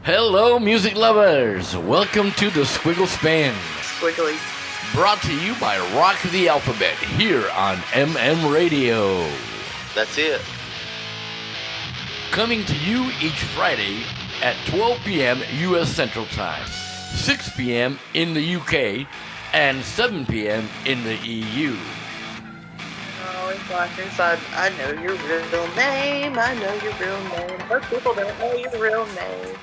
Hello, music lovers! Welcome to the Squiggle Spin, Squiggly. brought to you by Rock the Alphabet here on MM Radio. That's it. Coming to you each Friday at 12 p.m. U.S. Central Time, 6 p.m. in the UK, and 7 p.m. in the EU. Oh, Blockers, I know your real name. I know your real name. Most people don't know your real name.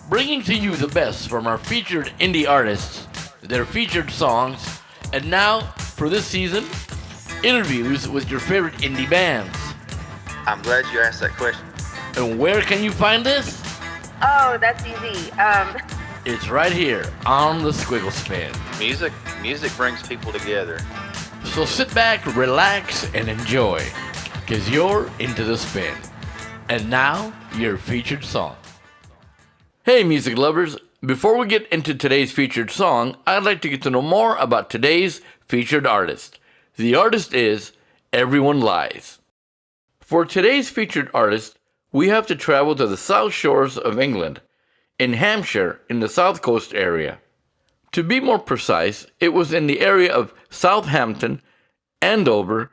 Bringing to you the best from our featured indie artists, their featured songs, and now, for this season, interviews with your favorite indie bands. I'm glad you asked that question. And where can you find this? Oh, that's easy. It's right here on the Squiggle Spin. Music brings people together. So sit back, relax, and enjoy, because you're into the spin. And now, your featured song. Hey, music lovers. Before we get into today's featured song, I'd like to get to know more about today's featured artist. The artist is Everyone Lies. For today's featured artist, we have to travel to the South Shores of England, in Hampshire, in the South Coast area. To be more precise, it was in the area of Southampton, Andover,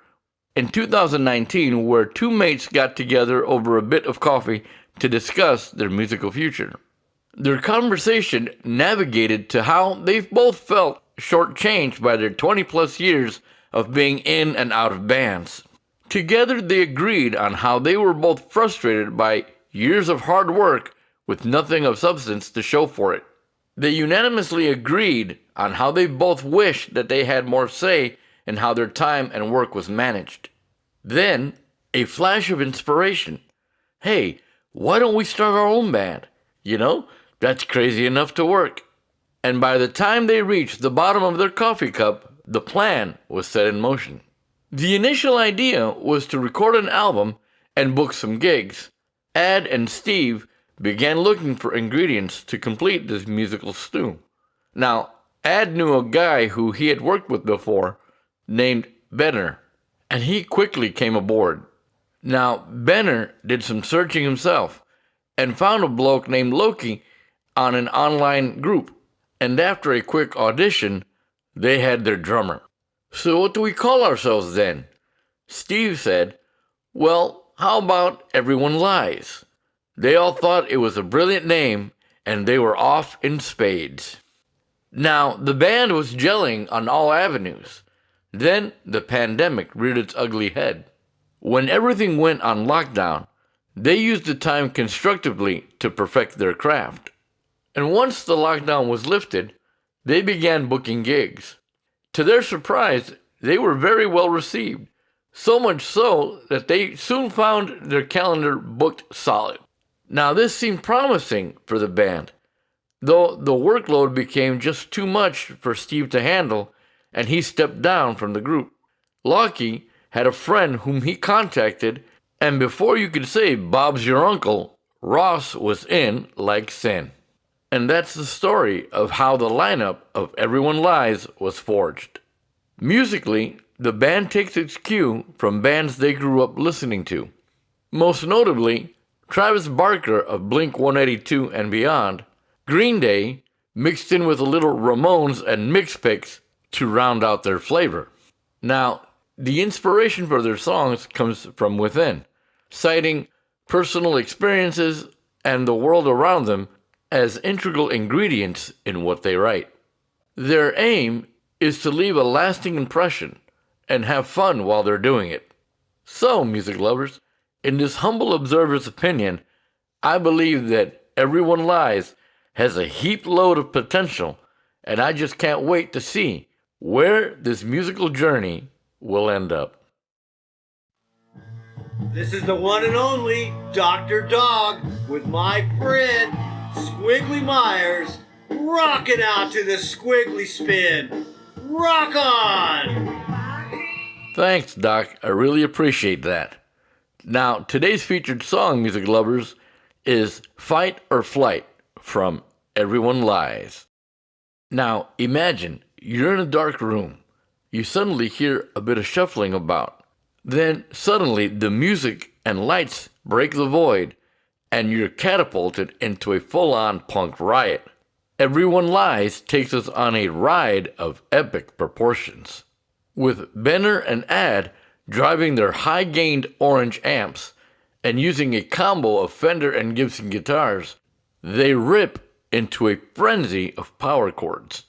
in 2019, where two mates got together over a bit of coffee to discuss their musical future. Their conversation navigated to how they've both felt shortchanged by their 20 plus years of being in and out of bands. Together, they agreed on how they were both frustrated by years of hard work with nothing of substance to show for it. They unanimously agreed on how they both wished that they had more say in how their time and work was managed. Then, a flash of inspiration. Hey, why don't we start our own band? You know, that's crazy enough to work. And by the time they reached the bottom of their coffee cup, the plan was set in motion. The initial idea was to record an album and book some gigs. Ad and Steve began looking for ingredients to complete this musical stew. Now, Ad knew a guy who he had worked with before, named Benner, and he quickly came aboard. Now, Benner did some searching himself and found a bloke named Loki on an online group, and after a quick audition, they had their drummer. So what do we call ourselves then? Steve said, well, how about Everyone Lies? They all thought it was a brilliant name, and they were off in spades. Now, the band was gelling on all avenues. Then the pandemic reared its ugly head. When everything went on lockdown, they used the time constructively to perfect their craft. And once the lockdown was lifted, they began booking gigs. To their surprise, they were very well received, so much so that they soon found their calendar booked solid. Now, this seemed promising for the band, though the workload became just too much for Steve to handle, and he stepped down from the group. Lockie had a friend whom he contacted, and before you could say Bob's your uncle, Ross was in like sin. And that's the story of how the lineup of Everyone Lies was forged. Musically, the band takes its cue from bands they grew up listening to. Most notably, Travis Barker of Blink-182 and beyond, Green Day, mixed in with a little Ramones and Mix Picks to round out their flavor. Now, the inspiration for their songs comes from within, citing personal experiences and the world around them as integral ingredients in what they write. Their aim is to leave a lasting impression and have fun while they're doing it. So, music lovers, in this humble observer's opinion, I believe that Everyone Lies has a heap load of potential, and I just can't wait to see where this musical journey will end up. This is the one and only Dr. Dog with my friend Squiggly Myers, rocking out to the Squiggly Spin. Rock on! Thanks, Doc. I really appreciate that. Now, today's featured song, music lovers, is Fight or Flight from Everyone Lies. Now, imagine you're in a dark room. You suddenly hear a bit of shuffling about. Then, suddenly, the music and lights break the void, and you're catapulted into a full-on punk riot. Everyone Lies takes us on a ride of epic proportions. With Benner and Ad driving their high-gained orange amps and using a combo of Fender and Gibson guitars, they rip into a frenzy of power chords.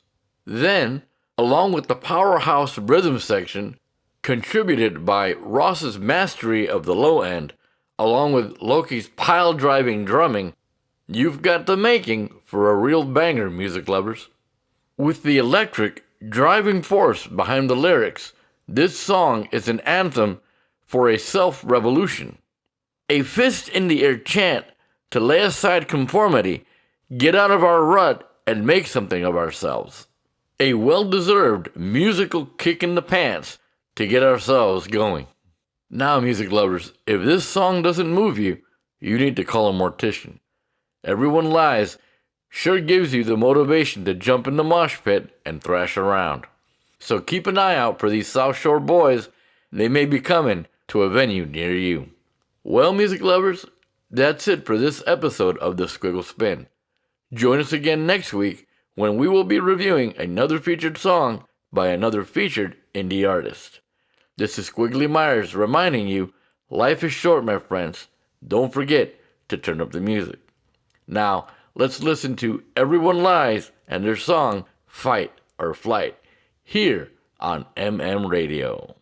Then, along with the powerhouse rhythm section, contributed by Ross's mastery of the low end, along with Loki's pile-driving drumming, you've got the making for a real banger, music lovers. With the electric, driving force behind the lyrics, this song is an anthem for a self-revolution. A fist in the air chant to lay aside conformity, get out of our rut, and make something of ourselves. A well-deserved musical kick in the pants to get ourselves going. Now, music lovers, if this song doesn't move you, you need to call a mortician. Everyone Lies sure gives you the motivation to jump in the mosh pit and thrash around. So keep an eye out for these South Shore boys. They may be coming to a venue near you. Well, music lovers, that's it for this episode of the Squiggle Spin. Join us again next week when we will be reviewing another featured song by another featured indie artist. This is Squiggly Myers reminding you, life is short, my friends. Don't forget to turn up the music. Now, let's listen to Everyone Lies and their song, Fight or Flight, here on MM Radio.